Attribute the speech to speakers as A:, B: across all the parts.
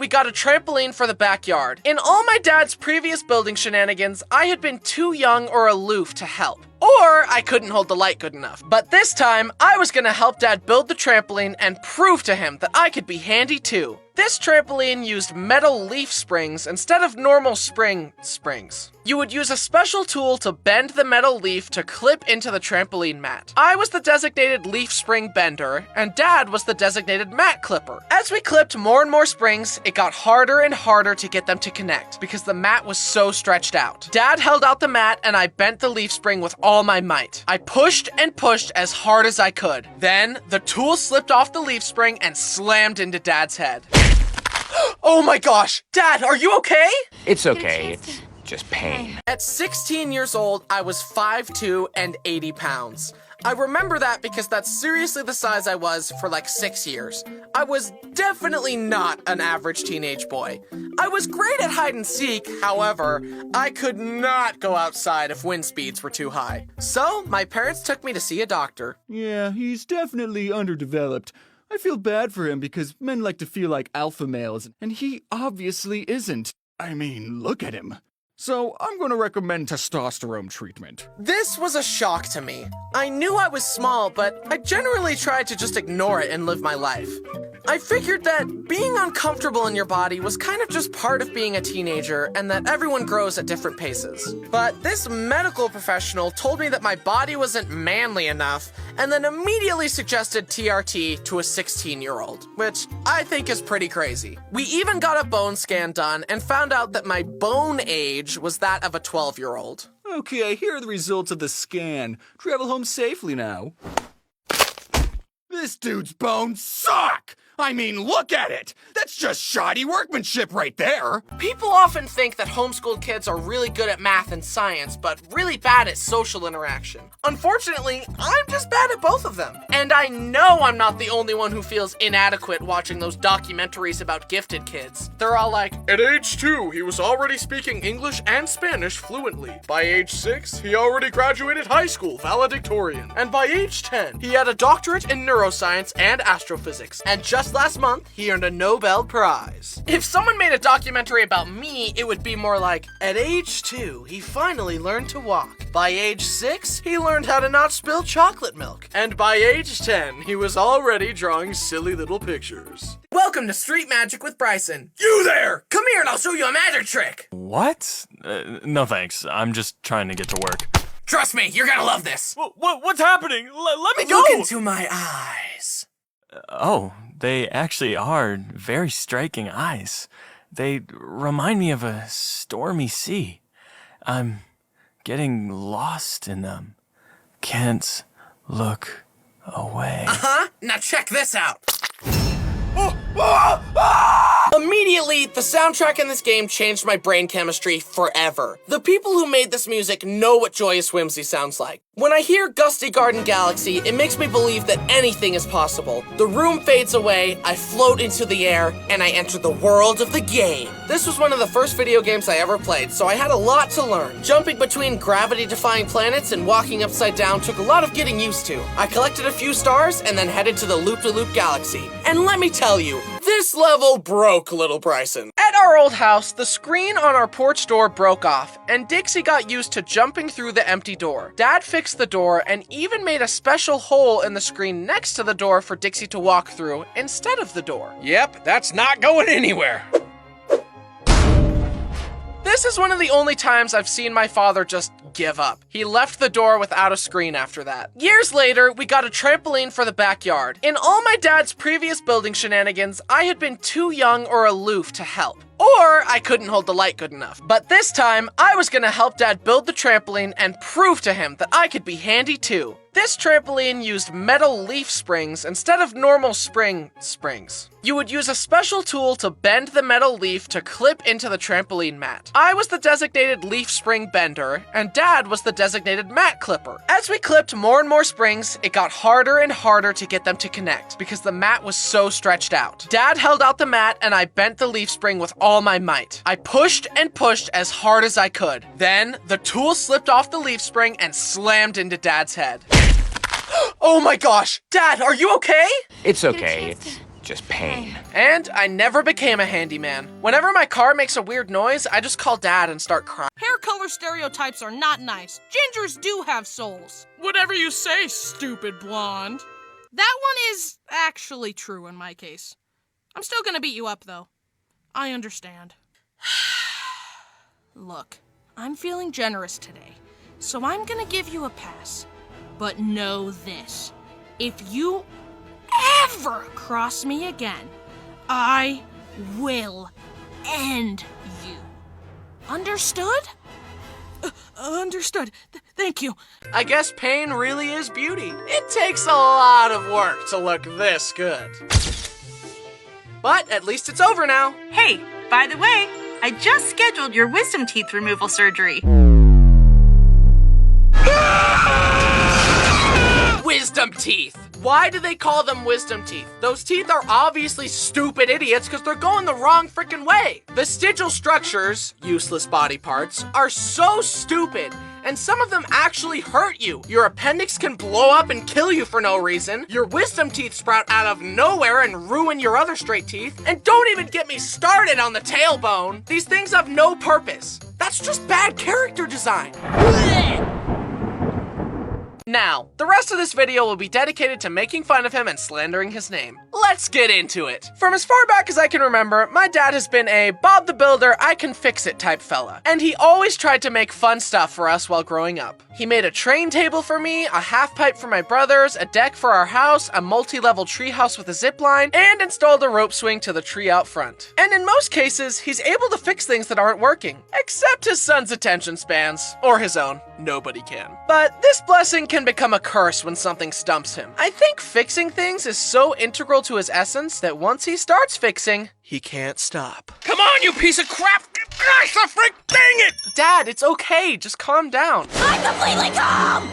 A: we got a trampoline for the backyard. In all my dad's previous building shenanigans, I had been too young or aloof to help. Or I couldn't hold the light good enough. But this time, I was gonna help Dad build the trampoline and prove to him that I could be handy too. This trampoline used metal leaf springs instead of normal springs. You would use a special tool to bend the metal leaf to clip into the trampoline mat. I was the designated leaf spring bender, and Dad was the designated mat clipper. As we clipped more and more springs, it got harder and harder to get them to connect because the mat was so stretched out. Dad held out the mat and I bent the leaf spring with all my might. I pushed and pushed as hard as I could. Then, the tool slipped off the leaf spring and slammed into Dad's head. Oh my gosh! Dad, are you okay?
B: It's okay. It's just pain.
A: At 16 years old, I was 5'2" and 80 pounds. I remember that because that's seriously the size I was for like 6 years. I was definitely not an average teenage boy. I was great at hide and seek, however, I could not go outside if wind speeds were too high. So, my parents took me to see a doctor.
C: Yeah, he's definitely underdeveloped. I feel bad for him because men like to feel like alpha males, and he obviously isn't. I mean, look at him. So, I'm gonna recommend testosterone treatment.
A: This was a shock to me. I knew I was small, but I generally tried to just ignore it and live my life. I figured that being uncomfortable in your body was kind of just part of being a teenager and that everyone grows at different paces. But this medical professional told me that my body wasn't manly enough and then immediately suggested TRT to a 16-year-old, which I think is pretty crazy. We even got a bone scan done and found out that my bone age was that of a 12-year-old.
C: Okay, here are the results of the scan. Travel home safely now. This dude's bones suck! I mean, look at it! That's just shoddy workmanship right there!
A: People often think that homeschooled kids are really good at math and science, but really bad at social interaction. Unfortunately, I'm just bad at both of them. And I know I'm not the only one who feels inadequate watching those documentaries about gifted kids. They're all like, at age 2, he was already speaking English and Spanish fluently. By age 6, he already graduated high school valedictorian. And by age 10, he had a doctorate in neuroscience and astrophysics. And just last month, he earned a Nobel Prize. If someone made a documentary about me, it would be more like, at age 2, he finally learned to walk. By age 6, he learned how to not spill chocolate milk. And by age 10, he was already drawing silly little pictures. Welcome to Street Magic with Bryson. You there! Come here and I'll show you a magic trick!
D: What? No thanks, I'm just trying to get to work.
A: Trust me, you're gonna love this.
D: What's happening? Let me go!
A: Look into my eyes.
D: Oh, they actually are very striking eyes. They remind me of a stormy sea. I'm getting lost in them. Can't look away.
A: Now check this out. Immediately, the soundtrack in this game changed my brain chemistry forever. The people who made this music know what joyous whimsy sounds like. When I hear Gusty Garden Galaxy, it makes me believe that anything is possible. The room fades away, I float into the air, and I enter the world of the game. This was one of the first video games I ever played, so I had a lot to learn. Jumping between gravity-defying planets and walking upside down took a lot of getting used to. I collected a few stars and then headed to the Loop-de-Loop Galaxy. And let me tell you, this level broke Little Bryson. At our old house, the screen on our porch door broke off, and Dixie got used to jumping through the empty door. Dad fixed the door and even made a special hole in the screen next to the door for Dixie to walk through instead of the door.
B: Yep, that's not going anywhere.
A: This is one of the only times I've seen my father just give up. He left the door without a screen after that. Years later, we got a trampoline for the backyard. In all my dad's previous building shenanigans, I had been too young or aloof to help. Or I couldn't hold the light good enough. But this time, I was gonna help Dad build the trampoline and prove to him that I could be handy too. This trampoline used metal leaf springs instead of normal springs. You would use a special tool to bend the metal leaf to clip into the trampoline mat. I was the designated leaf spring bender, and Dad was the designated mat clipper. As we clipped more and more springs, it got harder and harder to get them to connect because the mat was so stretched out. Dad held out the mat and I bent the leaf spring with all my might. I pushed and pushed as hard as I could. Then, the tool slipped off the leaf spring and slammed into Dad's head. Oh my gosh! Dad, are you okay?
B: It's okay. It's Just pain.
A: And I never became a handyman. Whenever my car makes a weird noise, I just call Dad and start crying.
E: Hair color stereotypes are not nice. Gingers do have souls. Whatever you say, stupid blonde. That one is actually true in my case. I'm still gonna beat you up, though. I understand. Look, I'm feeling generous today, so I'm gonna give you a pass. But know this. If you ever cross me again, I will end you. Understood? Understood. Thank you.
A: I guess pain really is beauty. It takes a lot of work to look this good. But at least it's over now.
F: Hey, by the way, I just scheduled your wisdom teeth removal surgery.
A: Wisdom teeth. Why do they call them wisdom teeth? Those teeth are obviously stupid idiots because they're going the wrong freaking way. Vestigial structures, useless body parts, are so stupid, and some of them actually hurt you. Your appendix can blow up and kill you for no reason. Your wisdom teeth sprout out of nowhere and ruin your other straight teeth. And don't even get me started on the tailbone. These things have no purpose. That's just bad character design. Now, the rest of this video will be dedicated to making fun of him and slandering his name. Let's get into it. From as far back as I can remember, my dad has been a Bob the Builder, I can fix it type fella. And he always tried to make fun stuff for us while growing up. He made a train table for me, a half pipe for my brothers, a deck for our house, a multi-level treehouse with a zip line, and installed a rope swing to the tree out front. And in most cases, he's able to fix things that aren't working. Except his son's attention spans. Or his own. Nobody can. But this blessing can become a curse when something stumps him. I think fixing things is so integral to his essence that once he starts fixing, he can't stop.
B: Come on, you piece of crap! Gosh, the frick, dang it!
A: Dad, it's okay. Just calm down.
G: I'm completely calm!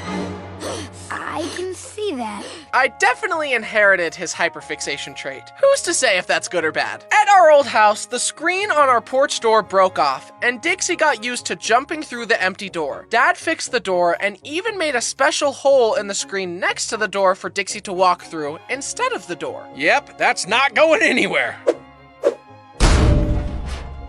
G: I can see that.
A: I definitely inherited his hyperfixation trait. Who's to say if that's good or bad? At our old house, the screen on our porch door broke off, and Dixie got used to jumping through the empty door. Dad fixed the door and even made a special hole in the screen next to the door for Dixie to walk through instead of the door.
B: Yep, that's not going anywhere.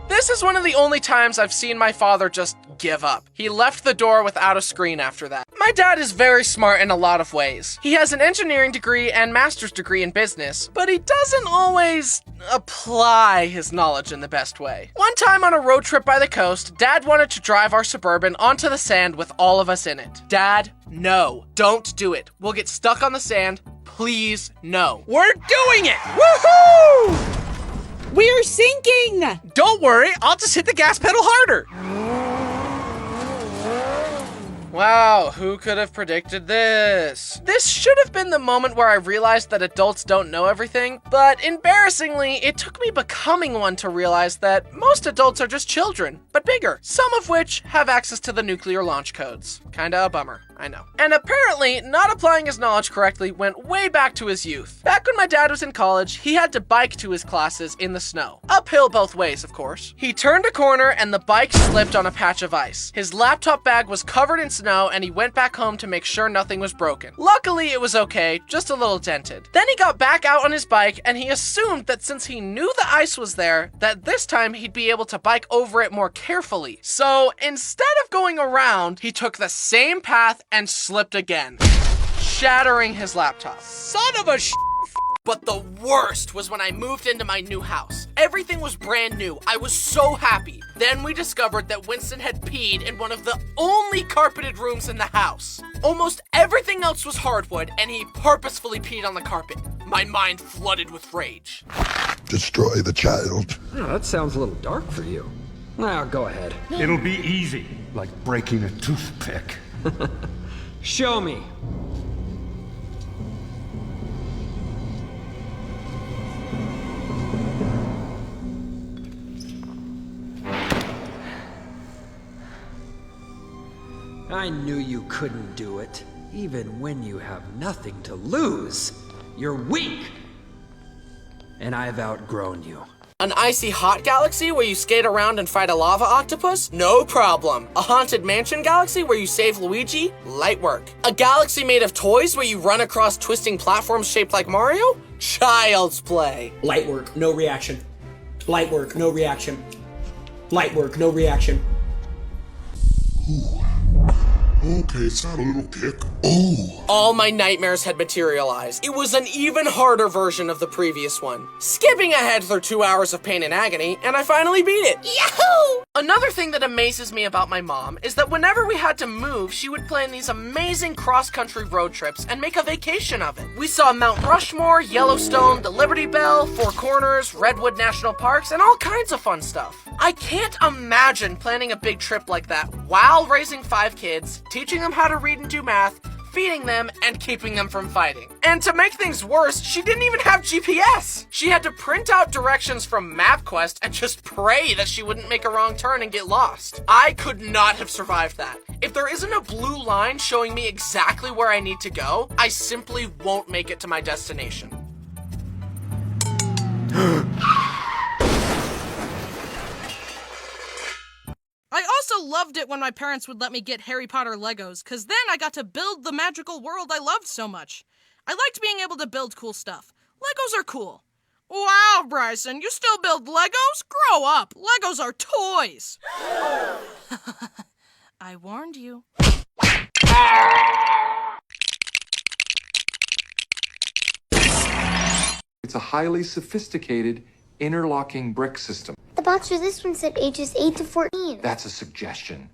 A: This is one of the only times I've seen my father just give up. He left the door without a screen after that. My dad is very smart in a lot of ways. He has an engineering degree and master's degree in business, but he doesn't always apply his knowledge in the best way. One time on a road trip by the coast, Dad wanted to drive our Suburban onto the sand with all of us in it. Dad, no, don't do it. We'll get stuck on the sand. Please, no.
B: We're doing it! Woohoo!
H: We're sinking!
B: Don't worry, I'll just hit the gas pedal harder.
A: Wow, who could have predicted this? This should have been the moment where I realized that adults don't know everything, but embarrassingly, it took me becoming one to realize that most adults are just children, but bigger, some of which have access to the nuclear launch codes. Kinda a bummer, I know. And apparently, not applying his knowledge correctly went way back to his youth. Back when my dad was in college, he had to bike to his classes in the snow. Uphill both ways, of course. He turned a corner and the bike slipped on a patch of ice. His laptop bag was covered in snow and he went back home to make sure nothing was broken. Luckily, it was okay, just a little dented. Then he got back out on his bike and he assumed that since he knew the ice was there, that this time he'd be able to bike over it more carefully. So instead of going around, he took the same path and slipped again, shattering his laptop.
B: Son of a sh**.
A: But the worst was when I moved into my new house. Everything was brand new. I was so happy. Then we discovered that Winston had peed in one of the only carpeted rooms in the house. Almost everything else was hardwood, and he purposefully peed on the carpet. My mind flooded with rage.
I: Destroy the child.
J: Oh, that sounds a little dark for you. Now, go ahead.
K: It'll be easy, like breaking a toothpick.
J: Show me. I knew you couldn't do it, even when you have nothing to lose. You're weak! And I've outgrown you.
A: An icy hot galaxy where you skate around and fight a lava octopus? No problem. A haunted mansion galaxy where you save Luigi? Light work. A galaxy made of toys where you run across twisting platforms shaped like Mario? Child's play.
L: Light work, no reaction. Light work, no reaction. Light work, no reaction.
I: Okay, it's not a little kick. Oh!
A: All my nightmares had materialized. It was an even harder version of the previous one. Skipping ahead through 2 hours of pain and agony, and I finally beat it. Yahoo! Another thing that amazes me about my mom is that whenever we had to move, she would plan these amazing cross-country road trips and make a vacation of it. We saw Mount Rushmore, Yellowstone, the Liberty Bell, Four Corners, Redwood National Parks, and all kinds of fun stuff. I can't imagine planning a big trip like that while raising 5 kids, teaching them how to read and do math, feeding them, and keeping them from fighting. And to make things worse, she didn't even have GPS. She had to print out directions from MapQuest and just pray that she wouldn't make a wrong turn and get lost. I could not have survived that. If there isn't a blue line showing me exactly where I need to go, I simply won't make it to my destination.
E: I also loved it when my parents would let me get Harry Potter Legos, cause then I got to build the magical world I loved so much. I liked being able to build cool stuff. Legos are cool. Wow, Bryson, you still build Legos? Grow up! Legos are toys! I warned you.
M: It's a highly sophisticated interlocking brick system.
G: The box for this one said ages 8 to 14.
M: That's a suggestion.